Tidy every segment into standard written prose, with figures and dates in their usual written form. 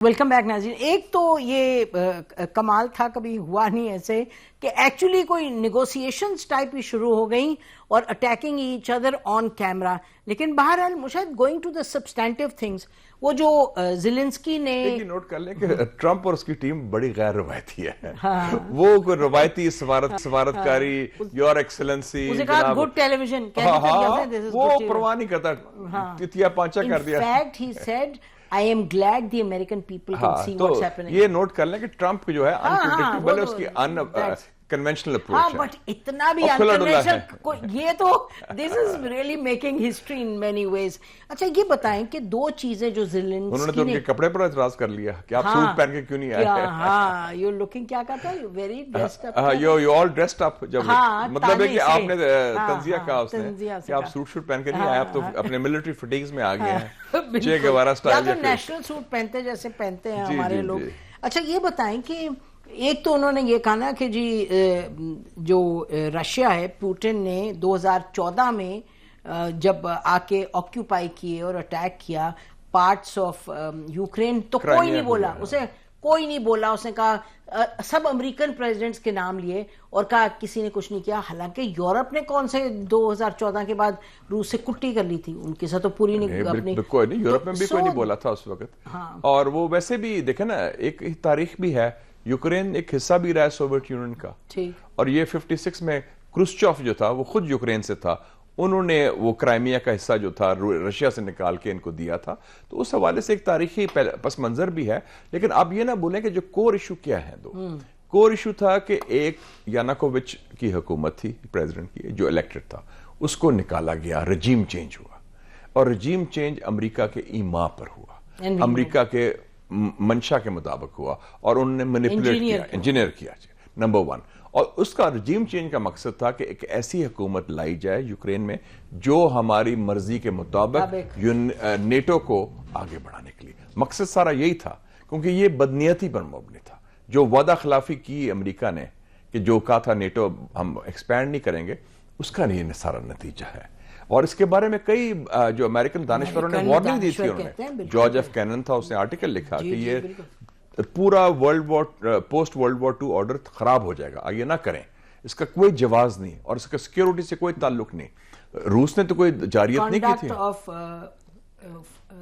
Welcome back ناظرین. ایک تو یہ کمال تھا, کبھی ہوا نہیں ایسے کہ ایکچولی کوئی نیگوسیشنز ٹائپ ہی شروع ہو گئیں اور attacking each other on camera. لیکن بہرحال Mushahid going to the substantive things, وہ جو زیلنسکی نے نوٹ کر لیں کہ ٹرمپ اور اس کی ٹیم بڑی غیر روایتی ہے. وہ کوئی روایتی سفارتکاری, your excellency, good television, وہ پرواہ نہیں کرتا, تتیا پانچا کر دیا. Fact he said I am glad the American people can see what's happening. یہ نوٹ کر لیں کہ ٹرمپ جو ہے unpredictable ہے, اس کی conventional approach ہے. But اتنا بھی unconventional, یہ تو this is really making history in many ways. اچھا یہ بتائیں کہ دو چیزیں جو زیلنسکی انہوں نے تو ان کے کپڑے پر اعتراض کر لیا کہ آپ سوٹ پہن کے کیوں نہیں آئے. ہاں, you're looking کیا کہتا ہے, very dressed up. You all dressed up. جب مطلب ہے کہ آپ نے تنزیہ کہا اس نے کہ آپ سوٹ پہن کے نہیں آئے, آپ تو اپنے ملٹری فٹیگز میں آ گئے ہیں. چے گوارا سٹائل یا تو نیشنل سوٹ پہنتے جیسے پہنتے ہیں ہمارے لوگ. اچھا یہ بتائیں کہ ایک تو انہوں نے یہ کہا نا کہ جی جو رشیا ہے, پوٹن نے 2014 میں جب آ کے آکیوپائی کیے اور اٹیک کیا پارٹس آف یوکرین, تو کوئی نہیں بولا, اسے کوئی نہیں بولا. اس نے کہا سب امریکن پریزیڈنٹس کے نام لیے اور کہا کسی نے کچھ نہیں کیا. حالانکہ یورپ نے کون سے 2014 کے بعد روس سے کٹی کر لی تھی, ان کے ساتھ تو پوری نہیں اپنی. کوئی نہیں, یورپ میں بھی کوئی نہیں بولا تھا اس وقت. اور وہ ویسے بھی دیکھیں نا, ایک تاریخ بھی ہے, یوکرین ایک حصہ بھی رہا ہے سوویت یونین کا, اور یہ 56 میں کرسچوف جو تھا وہ خود یوکرین سے تھا, انہوں نے وہ کرائمیا کا حصہ جو تھا رشیا سے نکال کے ان کو دیا تھا. تو اس حوالے سے ایک تاریخی پس منظر بھی ہے. لیکن اب یہ نہ بولیں کہ جو کور ایشو کیا ہے, دو کور ایشو تھا کہ ایک یانوکووچ کی حکومت تھی پریزیڈنٹ کی جو الیکٹڈ تھا, اس کو نکالا گیا, رجیم چینج ہوا, اور رجیم چینج امریکہ کے ایما پر ہوا, امریکہ کے منشا کے مطابق ہوا, اور انہوں نے مینیپولیٹ کیا, انجینئر کیا, نمبر 1. اور اس کا رجیم چینج کا مقصد تھا کہ ایک ایسی حکومت لائی جائے یوکرین میں جو ہماری مرضی کے مطابق نیٹو کو آگے بڑھانے کے لیے. مقصد سارا یہی تھا, کیونکہ یہ بدنیتی پر مبنی تھا. جو وعدہ خلافی کی امریکہ نے کہ جو کہا تھا نیٹو ہم ایکسپینڈ نہیں کریں گے, اس کا یہ سارا نتیجہ ہے. اور اس کے بارے میں کئی جو امریکن دانشوروں نے وارننگ دی تھی, انہوں نے, جارج ایف کینن تھا, اس نے آرٹیکل لکھا کہ یہ پورا پوسٹ ورلڈ وار 2 آرڈر خراب ہو جائے گا, یہ نہ کریں, اس کا کوئی جواز نہیں, اور اس کا سیکیورٹی سے کوئی تعلق نہیں. روس نے تو کوئی جاریت نہیں کی تھی.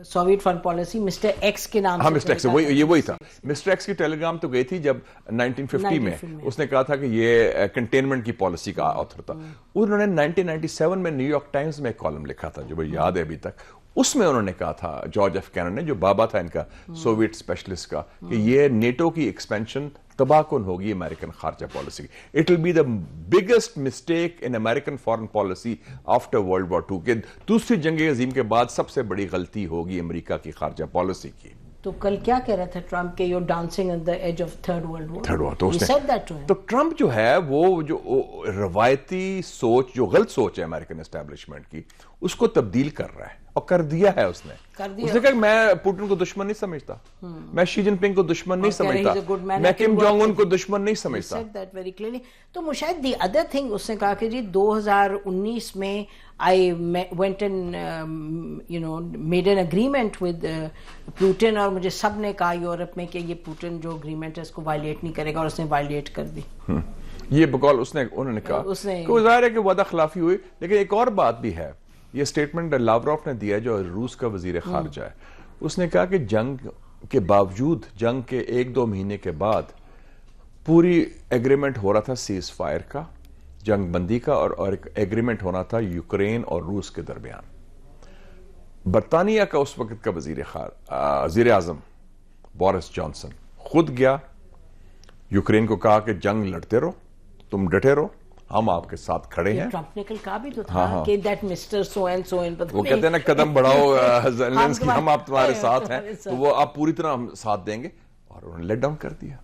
Soviet foreign policy mister X کے نام, ہاں مسٹر ایکس, وہی تھا. مسٹر ایکس کی ٹیلی گرام تو گئی تھی جب 1950 میں اس نے کہا تھا کہ یہ کنٹینمنٹ کی پالیسی کا آتھر تھا. انہوں نے 1997 میں نیو یارک ٹائمز میں ایک کالم لکھا تھا جو مجھے یاد ہے ابھی تک. اس میں انہوں نے کہا تھا, جارج ایف کینن نے, جو بابا تھا ان کا سوویت اسپیشلسٹ کا, کہ یہ نیٹو کی ایکسپینشن تباہ کن ہوگی امریکن خارجہ پالیسی کی. It will be the biggest mistake in American foreign policy after world war 2, کہ دوسری جنگ عظیم کے بعد سب سے بڑی غلطی ہوگی امریکہ کی خارجہ پالیسی کی. تو کل کیا کہہ رہا تھا ٹرمپ کہ you dancing on the edge of third world war, تو ٹرمپ جو ہے وہ جو روایتی سوچ, جو غلط سوچ ہے امریکن اسٹیبلشمنٹ کی, اس کو تبدیل کر رہا ہے, اور کر دیا ہے. اس نے کہا میں پوٹن کو دشمن نہیں سمجھتا, میں شی جن پنگ کو دشمن نہیں سمجھتا, میں کم جونگ ان کو دشمن نہیں سمجھتا. تو مشاہد دی ادر تھنگ, اس نے کہا کہ جی 2019 میں I went and made an agreement with Putin, اور مجھے سب نے کہا یورپ میں کہ یہ پوٹن جو اگریمنٹ ہے اس کو وائلیٹ نہیں کرے گا, اور اس نے وائلیٹ کر دی. یہ بقول انہوں نے کہا کہ ظاہر ہے کہ وعدہ خلافی ہوئی. لیکن ایک اور بات بھی ہے, یہ سٹیٹمنٹ لاوروف نے دیا جو روس کا وزیر خارجہ ہے. اس نے کہا کہ جنگ کے باوجود, جنگ کے 1-2 مہینے کے بعد پوری ایگریمنٹ ہو رہا تھا سیز فائر کا, جنگ بندی کا, اور ایک ایگریمنٹ ہونا تھا یوکرین اور روس کے درمیان. برطانیہ کا اس وقت کا وزیر اعظم بورس جانسن خود گیا, یوکرین کو کہا کہ جنگ لڑتے رہو, تم ڈٹے رہو, ہم آپ کے ساتھ کھڑے ہیں. ٹرمپ نے کل کہا بھی تو تھا کہ that mister so and so, وہ کہتے ہیں نا قدم بڑھاؤ زیلنسکی, ہم آپ تمہارے ساتھ ہیں, تو وہ آپ پوری طرح ہم ساتھ دیں گے, اور انہوں نے لیٹ ڈاؤن کر دیا.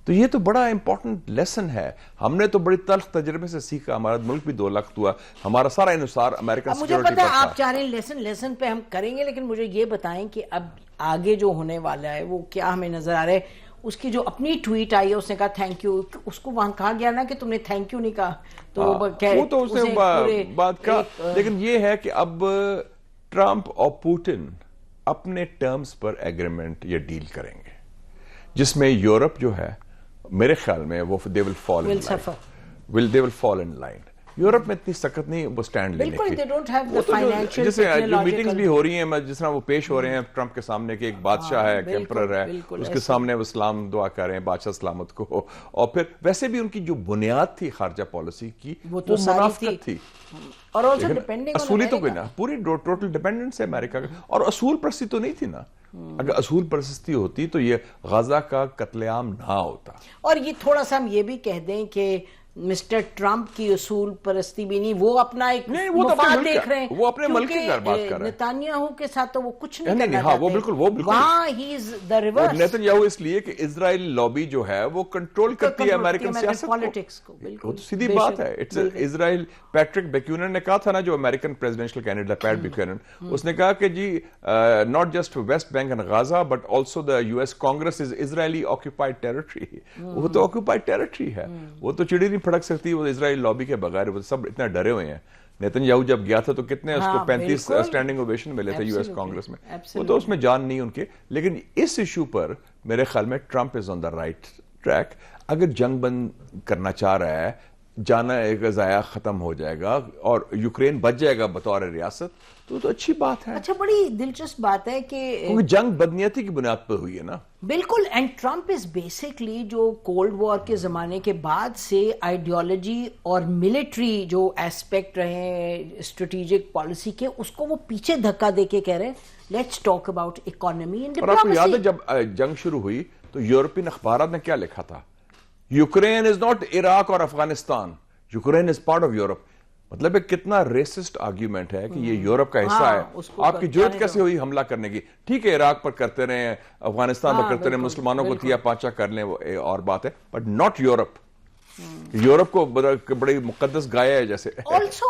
تو یہ تو بڑا امپورٹنٹ لیسن ہے. ہم نے تو بڑی تلخ تجربے سے سیکھا, ہمارا ملک بھی 2 لاکھ ہوا, ہمارا سارا انحصار امریکن سیکیورٹی پر تھا. مجھے پتا ہے آپ چاہ رہے ہیں لیسن پہ ہم کریں گے, لیکن مجھے یہ بتائیں کہ اب آگے جو ہونے والا ہے وہ کیا ہمیں نظر آ رہا ہے. اس کی جو اپنی ٹویٹ آئی ہے, اس نے کہا تھینک یو, اس کو وہاں کہا گیا نا کہ تم نے تھینک یو نہیں کہا, تو وہ تو اس نے بات کہا. لیکن یہ ہے کہ اب ٹرمپ اور پوٹن اپنے ٹرمز پر ایگریمنٹ یا ڈیل کریں گے جس میں یورپ جو ہے میرے خیال میں وہ they will fall in line. Europe میں اتنی سخت نہیں وہ سٹینڈ لینے کی. جیسے جو میٹنگز بھی ہو رہی ہیں جس طرح وہ پیش ہو رہے ہیں ٹرمپ کے سامنے کہ ایک بادشاہ ہے, ایک ایمپرر ہے, اس کے سامنے وہ سلام دعا کر رہے ہیں بادشاہ سلامت کو. اور پھر ویسے بھی ان کی جو بنیاد تھی خارجہ پالیسی کی وہ منافقت تھی, اور اصولی تو کوئی نہ, پوری ٹوٹل ڈیپینڈنس ہے امریکہ کا. اور اصول پرستی تو نہیں تھی نا. اگر اصول پرستی ہوتی تو یہ غزہ کا قتل عام نہ ہوتا. اور یہ تھوڑا سا ہم یہ بھی کہہ دیں کہ مسٹر ٹرمپ کی اصول پرستی بھی نہیں, وہ اپنا ایک مفاد دیکھ رہے ہیں, وہ اپنے ملک کی بات کر رہے ہیں. نتانیاہو کے ساتھ تو وہ کچھ نہیں کرنا چاہتے. وہ بالکل وہاں ہی از دی ریورس. نتانیاہو اس لیے کہ اسرائیل لابی جو ہے وہ کنٹرول کرتی ہے امریکن سیاست پالیٹکس کو. وہ تو سیدھی بات ہے. اسرائیل پیٹرک بیکیونن نے کہا تھا نا, جو American presidential candidate Pat Buchanan, اس نے کہا کہ جی not just West Bank and Gaza but also the US Congress is Israeli occupied territory. وہ تو آکوپائڈ ٹیریٹری ہے, وہ تو چڑی نہیں پھڑک سکتی وہ اسرائیل لابی کے بغیر. وہ سب اتنا ڈرے ہوئے ہیں. نیتنیاہو جب گیا تھا تو کتنے اس کو 35 اسٹینڈنگ اوویشن ملے تھے US کانگریس میں. وہ تو اس میں جان نہیں ان کے. لیکن اس ایشو پر میرے خیال میں Trump is on the right track. اگر جنگ بند کرنا چاہ رہا ہے, جانا ایک ضائع ختم ہو جائے گا اور یوکرین بچ جائے گا بطور ریاست, تو اچھی بات ہے. اچھا, بڑی دلچسپ بات ہے کہ جنگ بدنیتی کی بنیاد پر ہوئی ہے نا. بالکل. اینڈ ٹرمپ از بیسکلی جو کولڈ وار کے زمانے کے بعد سے آئیڈیالوجی اور ملٹری جو ایسپیکٹ رہے ہیں اسٹریٹجک پالیسی کے, اس کو وہ پیچھے دھکا دے کے کہہ رہے ہیں let's talk about economy and diplomacy. اور آپ کو یاد ہے جب جنگ شروع ہوئی تو یورپین اخبارات نے کیا لکھا تھا؟ یوکرین از ناٹ عراق اور Afghanistan, Ukraine is part of Europe. مطلب کتنا ریسسٹ آرگیومنٹ ہے کہ یہ یورپ کا حصہ ہے. آپ کی جرأت کیسے ہوئی حملہ کرنے کی؟ ٹھیک ہے عراق پر کرتے رہے, افغانستان پر کرتے رہے, مسلمانوں کو تیا پانچا کر لیں, وہ اور بات ہے, بٹ ناٹ یورپ. یورپ کو بڑی مقدس گایا ہے جیسے. also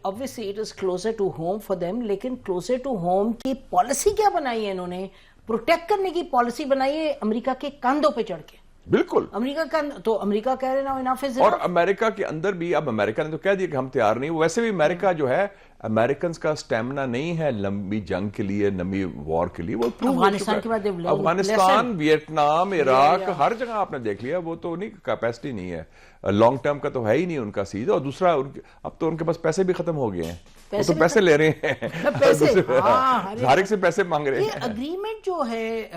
obviously it is closer to home for them, لیکن closer to home کی پالیسی کیا بنائی ہے انہوں نے؟ پروٹیکٹ کرنے کی پالیسی بنائی ہے امریکہ کے کاندھوں پہ چڑھ کے. بالکل. امریکہ کا تو امریکہ کہہ رہے نا انف از. اور امریکہ کے اندر بھی اب امریکہ نے تو کہہ دیا کہ ہم تیار نہیں. ویسے بھی امریکہ جو ہے, امریکنز کا سٹیمنا نہیں ہے لمبی جنگ کے لیے, لمبی وار کے لیے. وہ افغانستان کے بعد افغانستان, ویتنام, عراق, ہر جگہ آپ نے دیکھ لیا. وہ تو نہیں, کیپیسٹی نہیں ہے, لانگ ٹرم کا تو ہے ہی نہیں ان کا سیدھا. اور دوسرا اب تو ان کے پاس پیسے بھی ختم ہو گئے ہیں, وہ تو پیسے لے رہے ہیں, ہر ایک سے پیسے مانگ رہے ہیں. یہ اگریمنٹ جو ہے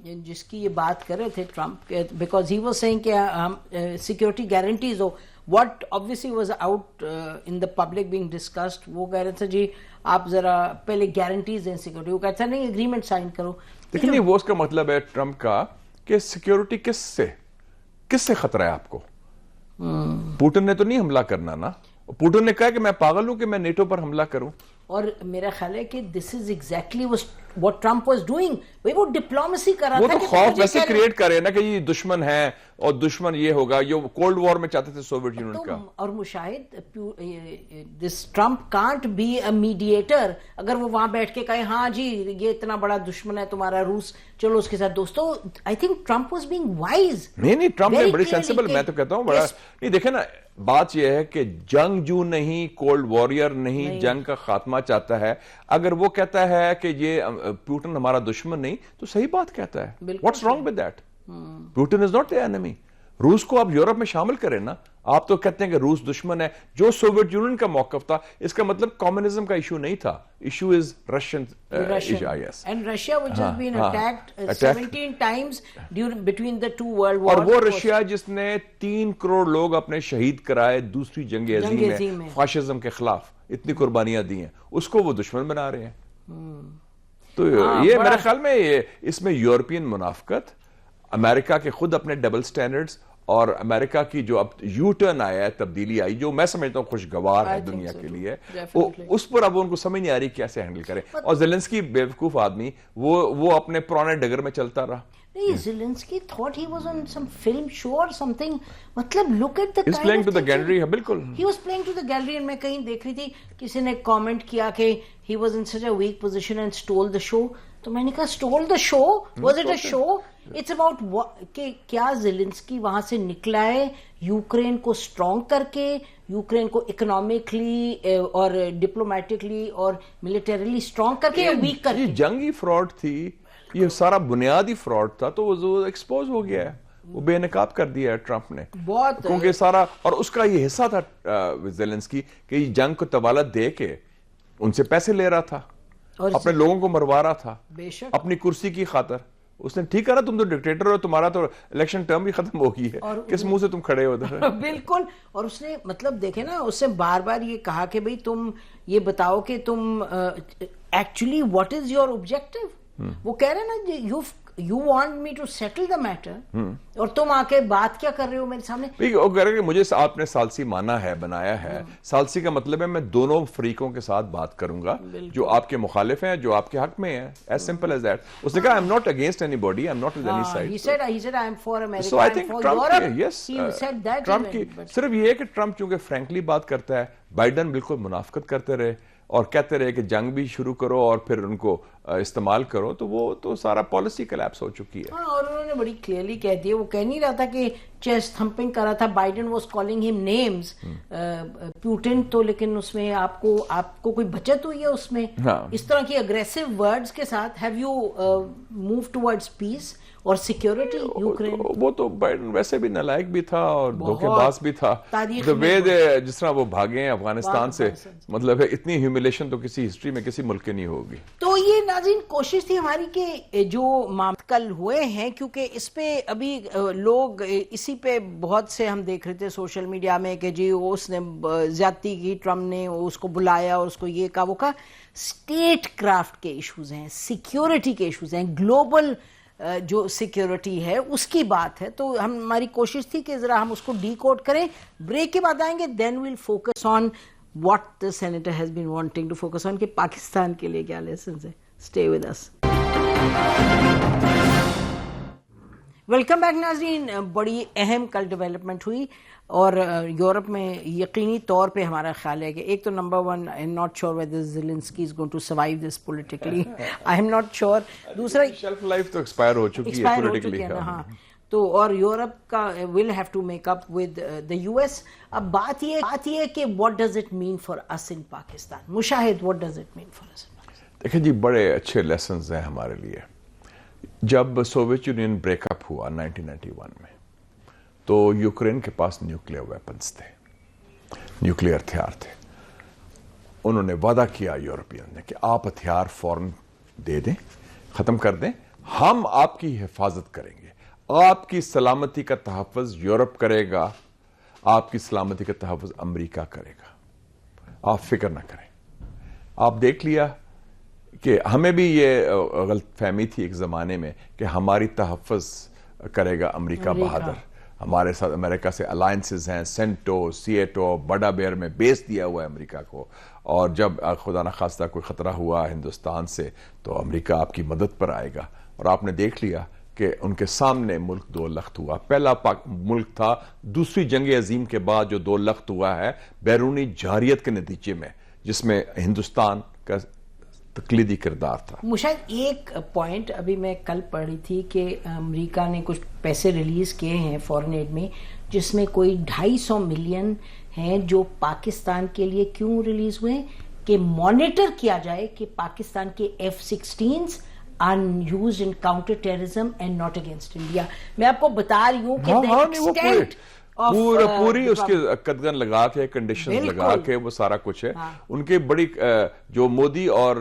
جس کی یہ بات کر رہے تھے Trump, because he was saying کہ سیکورٹی گارنٹیز ہو, what obviously was out in the public being discussed, وہ کہہ رہے تھے جی آپ ذرا پہلے گارنٹیز دیں سیکورٹی. وہ کہتا نہیں اگریمنٹ سائن کرو. لیکن وہ اس کا مطلب ہے ٹرمپ کا کہ سیکورٹی کس سے خطرہ ہے آپ کو؟ پوٹن نے تو نہیں حملہ کرنا نا. پوٹن نے کہا کہ میں پاگل ہوں کہ میں نیٹو پر حملہ کروں. اور میرا خیال ہے کہ this is exactly what Trump was doing. وہ ڈپلومیسی کر رہا تھا. وہ تو خوف ویسے کریٹ کر رہے نا کہ یہ دشمن ہے اور دشمن یہ ہوگا, جو کولڈ وار میں چاہتے تھے سوویت یونین کا. اور Mushahid this Trump can't be a mediator. اگر وہ وہاں بیٹھ کے کہے ہاں جی یہ اتنا بڑا دشمن ہے تمہارا روس, چلو اس کے ساتھ دوستو. I think Trump was being wise. نہیں, ٹرمپ نے بڑی سینسیبل, میں تو کہتا ہوں بڑا. نہیں دیکھیں نا, بات یہ ہے کہ جنگجو نہیں, کولڈ وارئر نہیں, جنگ کا خاتمہ چاہتا ہے. اگر وہ کہتا ہے کہ یہ پوٹن ہمارا دشمن نہیں, تو صحیح بات کہتا ہے. What's wrong with that? Putin is not the enemy. روس کو آپ یورپ میں شامل کریں نا. آپ تو کہتے ہیں کہ روس دشمن ہے, جو سوویت یونین کا موقف تھا, اس کا مطلب کمیونزم کا ایشو نہیں تھا, issue is Russian. And Russia which has been attacked 17 times between the two world wars. اور وہ رشیا جس نے 3 کروڑ لوگ اپنے شہید کرائے دوسری جنگ عظیم میں فاشزم کے خلاف, اتنی قربانیاں دی ہیں, اس کو وہ دشمن بنا رہے ہیں. تو یہ میرے خیال میں اس میں یورپین منافقت, امریکہ کے خود اپنے ڈبل سٹینڈرڈز, اور امریکہ کی جو اب یو ٹرن آیا ہے, تبدیلی آئی, جو میں سمجھتا ہوں خوشگوار ہے دنیا کے لیے, اس پر اب ان کو سمجھ نہیں آ رہی کیسے ہینڈل کریں. اور زیلنسکی بیوقوف آدمی, وہ اپنے پرانے ڈگر میں چلتا رہا. نہیں, Zelensky thought he was on some film show or something. مطلب look at the he's playing to the gallery. بالکل he was playing to the gallery. and میں کہیں دیکھ رہی تھی کسی نے کامنٹ کیا کہ he was in such a weak position and stole the show. تو میں نے کہا stole the show, was it a show? It's about کہ کیا زیلنسکی وہاں سے نکلا ہے یوکرین کو اسٹرانگ کر کے, یوکرین کو اکنامکلی اور ڈپلومیٹکلی اور ملٹریلی اسٹرانگ کر کے یا ویک کر کے. یہ جنگی فراڈ تھی, یہ سارا بنیادی فراڈ تھا, تو وہ ایکسپوز ہو گیا ہے, وہ بے نقاب کر دیا ہے ٹرمپ نے بہت, کیونکہ سارا, اور اس کا یہ حصہ تھا زیلنسکی کہ یہ جنگ کو طوالت دے کے ان سے پیسے لے رہا تھا, اپنے لوگوں کو مروا رہا تھا اپنی کرسی کی خاطر. اس نے ٹھیک کرا, تم تو ڈکٹیٹر ہو, تمہارا تو الیکشن ٹرم بھی ختم ہو گئی ہے, کس منہ سے تم کھڑے ہو ادھر. بالکل. اور اس نے مطلب دیکھیں نا, اس نے بار بار یہ کہا کہ بھئی تم یہ بتاؤ کہ تم actually what is your objective. وہ کہہ رہے نا you want me to settle the matter, اور تم آ کے بات کیا کر رہے ہو میرے سامنے. وہ کہہ رہے کہ مجھے آپ نے ثالثی مانا ہے, بنایا ہے. ثالثی کا مطلب ہے میں دونوں فریقوں کے ساتھ بات کروں گا جو آپ کے مخالف ہیں, جو آپ کے حق میں ہیں. as simple as that. اس نے کہا I'm not against anybody, I'm not with any side. He said I'm for America, so I think for Trump, Europe. yes, he said that. Trump کی صرف یہ ہے کہ ٹرمپ چونکہ فرینکلی بات کرتا ہے, بائیڈن بالکل منافقت کرتے رہے اور کہتے رہے کہ جنگ بھی شروع کرو اور پھر ان کو استعمال کرو, تو وہ تو سارا پالیسی کلیپس ہو چکی ہے. اور انہوں نے بڑی کلیئرلی کہہ دیا, وہ کہہ نہیں رہا تھا کہ چیسٹ تھمپنگ کر رہا تھا, بائیڈن واز کالنگ ہم نیمز پیوٹن, تو لیکن اس میں آپ کو کوئی بچت ہوئی ہے اس میں اس طرح کی اگریسو ورڈز کے ساتھ. ہیو یو موو ٹورڈز پیس اور سیکیورٹی یوکرین؟ وہ تو بائیڈن ویسے بھی نالائق بھی تھا اور دھوکے باز بھی تھا. جس طرح وہ بھاگے ہیں افغانستان سے, مطلب ہے اتنی ہیوملیشن تو کسی ہسٹری میں کسی ملک کی نہیں ہوگی. تو یہ ناظرین کوشش تھی ہماری کہ جو معاملات ہوئے ہیں, کیونکہ اس پہ ابھی لوگ اسی پہ بہت سے ہم دیکھ رہے تھے سوشل میڈیا میں کہ جی اس نے زیادتی کی, ٹرمپ نے اس کو بلایا اور اس کو یہ کہا وہ کہا. اسٹیٹ کرافٹ کے ایشوز ہیں, سیکیورٹی کے ایشوز ہیں, گلوبل جو سیکیورٹی ہے اس کی بات ہے. تو ہماری کوشش تھی کہ ذرا ہم اس کو ڈی کوڈ کریں. بریک کے بعد آئیں گے, then we'll focus on what the senator has been wanting to focus on کہ پاکستان کے لیے کیا لیسنز ہیں. Stay with us. Welcome back ناظرین. بڑی اہم کل ڈیولپمنٹ ہوئی اور یورپ میں یقینی طور پہ ہمارا خیال ہے کہ ایک تو number one, I am not sure whether Zelensky is going to survive this politically. I am not sure. دوسرا شیلف لائف تو ایکسپائر ہو چکی ہے پولیٹیکلی. ہاں, تو اور یورپ کا will have to make up with the U S. اب بات یہ کہ what does it mean for us in Pakistan. Mushahid, what does it mean for us in Pakistan? دیکھیں جی, بڑے اچھے لیسنز ہیں ہمارے لیے. جب سوویت یونین بریک اپ ہوا 1991 میں, تو یوکرین کے پاس نیوکلیئر ویپنز تھے, نیوکلیئر ہتھیار تھے. انہوں نے وعدہ کیا یورپین نے کہ آپ ہتھیار فوراً دے دیں, ختم کر دیں, ہم آپ کی حفاظت کریں گے, آپ کی سلامتی کا تحفظ یورپ کرے گا, آپ کی سلامتی کا تحفظ امریکہ کرے گا, آپ فکر نہ کریں. آپ دیکھ لیا کہ ہمیں بھی یہ غلط فہمی تھی ایک زمانے میں کہ ہماری تحفظ کرے گا امریکہ بہادر. ہمارے ساتھ امریکہ سے الائنسز ہیں, سینٹو, سیٹو, بڑا بیئر میں بیس دیا ہوا ہے امریکہ کو, اور جب خدا نخواستہ کوئی خطرہ ہوا ہندوستان سے تو امریکہ آپ کی مدد پر آئے گا. اور آپ نے دیکھ لیا کہ ان کے سامنے ملک دو لخت ہوا. پہلا ملک تھا دوسری جنگ عظیم کے بعد جو دو لخت ہوا ہے بیرونی جارحیت کے نتیجے میں, جس میں ہندوستان کا تقلیدی کردار تھا. مشاہد ایک پوائنٹ ابھی میں کل پڑھ رہی تھی کہ امریکہ نے کچھ پیسے ریلیز کیے ہیں فورن ایڈ میں, جس میں کوئی 250 ملین ہیں جو پاکستان کے لیے کیوں ریلیز ہوئے کہ مانیٹر کیا جائے کہ پاکستان کے F-16s are used in counter terrorism and not against India. میں آپ کو بتا رہی ہوں کہ the extent پوری اس کے قدغن لگا کے کنڈیشنز لگا کے وہ سارا کچھ ہے. ان کے بڑی جو مودی اور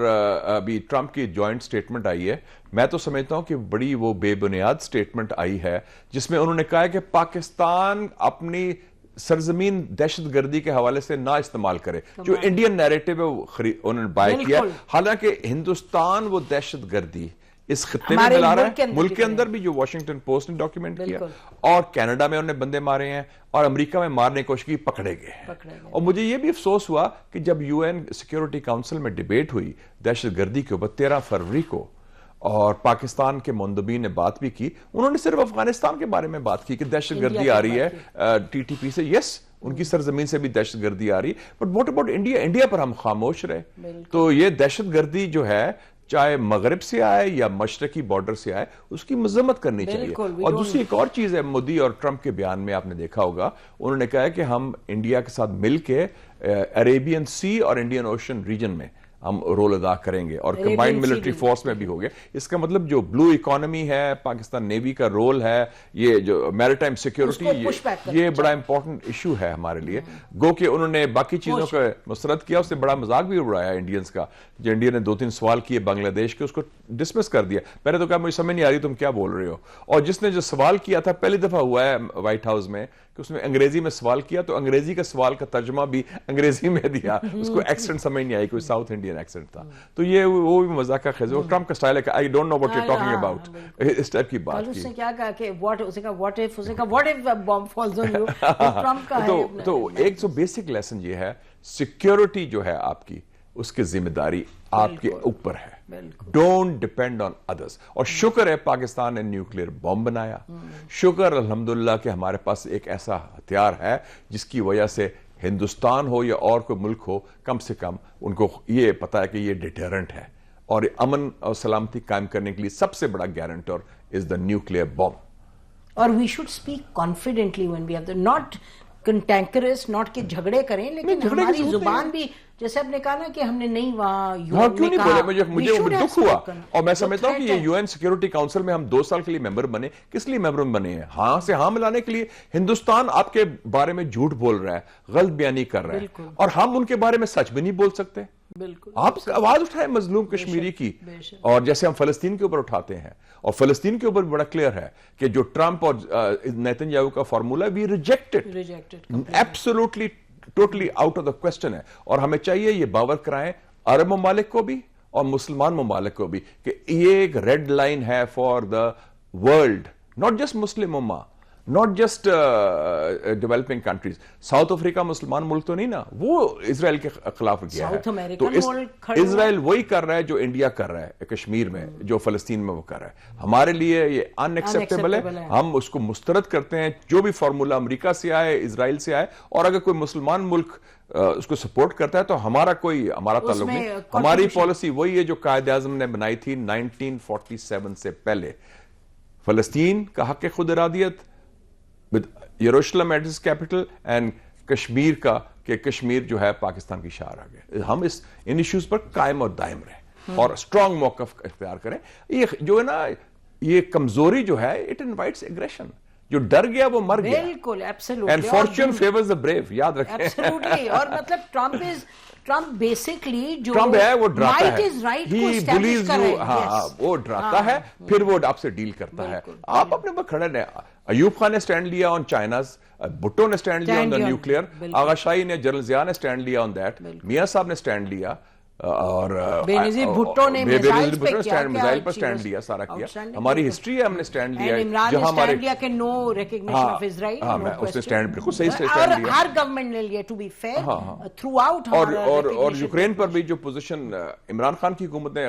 ابھی ٹرمپ کی جوائنٹ سٹیٹمنٹ آئی ہے, میں تو سمجھتا ہوں کہ بڑی وہ بے بنیاد سٹیٹمنٹ آئی ہے, جس میں انہوں نے کہا ہے کہ پاکستان اپنی سرزمین دہشت گردی کے حوالے سے نہ استعمال کرے. جو انڈین نیریٹو ہے انہوں نے بائی کیا, حالانکہ ہندوستان وہ دہشت گردی اس خطے میں ملا رہا ہے. ملک کے اندر بھی جو واشنگٹن پوسٹ نے ڈاکیومنٹ کیا, اور کینیڈا میں انہوں نے بندے مارے ہیں, اور امریکہ میں مارنے کی کوشش کی, پکڑے گئے ہیں. اور مجھے یہ بھی افسوس ہوا کہ جب UN سیکیورٹی کاؤنسل میں ڈیبیٹ ہوئی دہشت گردی کے اوپر 13 فروری کو, اور پاکستان کے مندوبین نے بات بھی کی, انہوں نے صرف افغانستان کے بارے میں بات کی کہ دہشت گردی آ رہی ہے TTP سے. یس, ان کی سرزمین سے بھی دہشت گردی آ رہی ہے, but what about India? India پر ہم خاموش رہے. تو یہ دہشت گردی جو ہے چاہے مغرب سے آئے یا مشرقی بارڈر سے آئے, اس کی مذمت کرنی چاہیے. اور دوسری ایک اور چیز ہے, مودی اور ٹرمپ کے بیان میں آپ نے دیکھا ہوگا, انہوں نے کہا ہے کہ ہم انڈیا کے ساتھ مل کے عربین سی اور انڈین اوشن ریجن میں ہم رول ادا کریں گے, اور کمبائنڈ ملٹری فورس میں بھی ہو گیا. اس کا مطلب جو بلو اکانومی ہے, پاکستان نیوی کا رول ہے, یہ جو میریٹائم سیکیورٹی, یہ بڑا امپورٹنٹ ایشو ہے ہمارے لیے. گو کہ انہوں نے باقی چیزوں کا مسرت کیا, اس سے بڑا مذاق بھی اڑایا انڈینز کا. جو انڈیا نے 2-3 سوال کیے بنگلہ دیش کے, اس کو ڈسمس کر دیا. پہلے تو کہا مجھے سمجھ نہیں آ رہی تم کیا بول رہے ہو. اور جس نے جو سوال کیا تھا, پہلی دفعہ ہوا ہے وائٹ ہاؤس میں کہ اس نے انگریزی میں سوال کیا, تو انگریزی کا سوال کا ترجمہ بھی انگریزی میں دیا, اس کو ایکسنٹ سمجھ نہیں آئی, کوئی ساؤتھ انڈین ایکسنٹ تھا. تو یہ وہ بھی مزاق کا خیز ہے. وہ ٹرمپ کا سٹائل ہے کہ I don't know what you talking about, اس ٹائپ کی بات کی. اس نے کیا کہا کہ what if bomb falls on you. Trump کا ہے. تو ایک جو بیسک لیسن یہ ہے, سیکیورٹی جو ہے آپ کی, اس کی ذمہ داری آپ کے اوپر ہے. ڈونٹ ڈیپینڈ آن ادرس. اور شکر ہے پاکستان نے نیوکلیئر بم بنایا, شکر الحمدللہ کہ ہمارے پاس ایک ایسا ہتھیار ہے جس کی وجہ سے ہندوستان ہو یا اور کوئی ملک ہو, کم سے کم ان کو یہ پتا ہے کہ یہ ڈیٹرنٹ ہے, اور امن اور سلامتی قائم کرنے کے لیے سب سے بڑا گارنٹر از دا نیوکلیئر بم. اور we should speak confidently when we have the not cantankerous, not کہ جھگڑے کریں, لیکن ہماری زبان بھی, جیسے آپ نے کہا نا کہ ہم نے نہیں وہاں کیوں نہیں بولے, مجھے دکھ ہوا. اور میں سمجھتا ہوں کہ یہ یو این سیکیورٹی کاؤنسل میں ہم 2 سال کے لیے ممبر بنے, کس لیے ممبر بنے ہیں؟ ہاں سے ہاں ملانے کے لیے. ہندوستان آپ کے بارے میں جھوٹ بول رہا ہے, غلط بیانی کر رہا ہے, اور ہم ان کے بارے میں سچ بھی نہیں بول سکتے. آپ آواز اٹھائیں مظلوم کشمیری کی, اور جیسے ہم فلسطین کے اوپر اٹھاتے ہیں, اور فلسطین کے اوپر بڑا کلیئر ہے کہ جو ٹرمپ اور نیتن یاہو کا formula, we rejected absolutely totally out of the question ہے. اور ہمیں چاہیے یہ باور کرائیں عرب ممالک کو بھی اور مسلمان ممالک کو بھی کہ یہ ایک ریڈ لائن ہے for the world, not just Muslim ummah, not just developing countries. South Africa مسلمان ملک تو نہیں نا, وہ اسرائیل کے خلاف گیا ہے. تو اسرائیل وہی کر رہا ہے جو انڈیا کر رہا ہے کشمیر میں, جو فلسطین میں وہ کر رہا ہے. ہمارے لیے یہ ان ایکسیپٹیبل ہے, ہم اس کو مسترد کرتے ہیں. جو بھی فارمولا امریکہ سے آئے, اسرائیل سے آئے, اور اگر کوئی مسلمان ملک اس کو سپورٹ کرتا ہے تو ہمارا تعلق نہیں. ہماری پالیسی وہی ہے جو قائد اعظم نے بنائی تھی 1947 سے پہلے. فلسطین کا حق خود ارادیت, یروشلم as its capital, and Kashmir کا کہ کشمیر جو ہے پاکستان کی شاہ ہے. ہم ان ایشوز پر قائم اور دائم رہیں اور اسٹرانگ موقف اختیار کریں. یہ جو ہے نا, یہ کمزوری جو ہے, اٹ انوائٹس ایگریشن. جو ڈر گیا وہ مر گیا. بالکل, absolutely. And fortune favours the brave, یاد رکھیں. ایبسولوٹلی. اور مطلب ٹرمپ بیسکلی جو ٹرمپ ہے وہ ڈراتا ہے, وہ ڈراتا ہے, پھر وہ آپ سے ڈیل کرتا ہے. آپ اپنے پر کھڑے رہیں. ایوب خان نے سٹینڈ لیا آن چائناز, بھٹو نے سٹینڈ لیا آن دا نیوکلیئر, آغا شاہی نے, جنرل ضیاء نے سٹینڈ لیا آن دیٹ, میاں صاحب نے سٹینڈ لیا, اور بینظیر بھٹو نے میزائل پر سٹینڈ لیا, سارا کیا. ہماری ہسٹری ہے, ہم نے سٹینڈ لیا ہے, جہاں ہمارے کہ نو ریکگنیشن آف اسرائیل. اس نے سٹینڈ بالکل صحیح سے سٹینڈ لیا. ہر گورنمنٹ نے لیا, to be fair, throughout. اور یوکرین پر بھی جو پوزیشن عمران خان کی حکومت نے,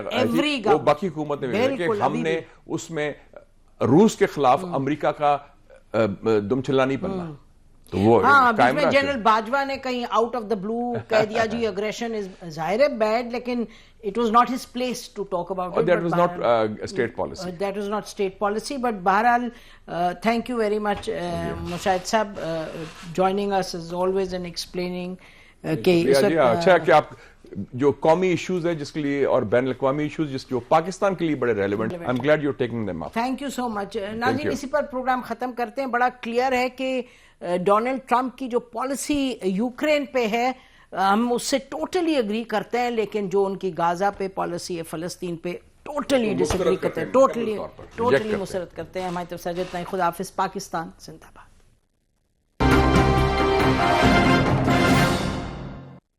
وہ باقی حکومت نے کہ ہم نے اس میں روس کے خلاف امریکہ کا دم چلا نہیں بننا. ہاں, بیچ میں جنرل باجوہ نے کہیں آؤٹ آف دا بلو کہہ دیا جی اگریشن از ظاہر ہے بیڈ, لیکن it was not his place to talk about it. That was not state policy. That was not state policy. But Bahral, thank you very much, Mushahid Sahab, joining us as always and explaining. اچھا کہ آپ جو قومی issues ہے جس کے لیے, اور بین الاقوامی ایشوز جس جو پاکستان کے لیے بڑے relevant, I'm glad you're taking them up. Thank you so much. ناظرین, اسی پر پروگرام ختم کرتے ہیں. بڑا کلیئر ہے کہ ڈونلڈ ٹرمپ کی جو پالیسی یوکرین پہ ہے, ہم اس سے ٹوٹلی اگری کرتے ہیں, لیکن جو ان کی غازہ پہ پالیسی ہے, فلسطین پہ, ٹوٹلی ڈس ایگری کرتے ہیں, ٹوٹلی مسرت کرتے ہیں. ہماری طرف سے اتنا ہی. خدا حافظ. پاکستان زندہ باد.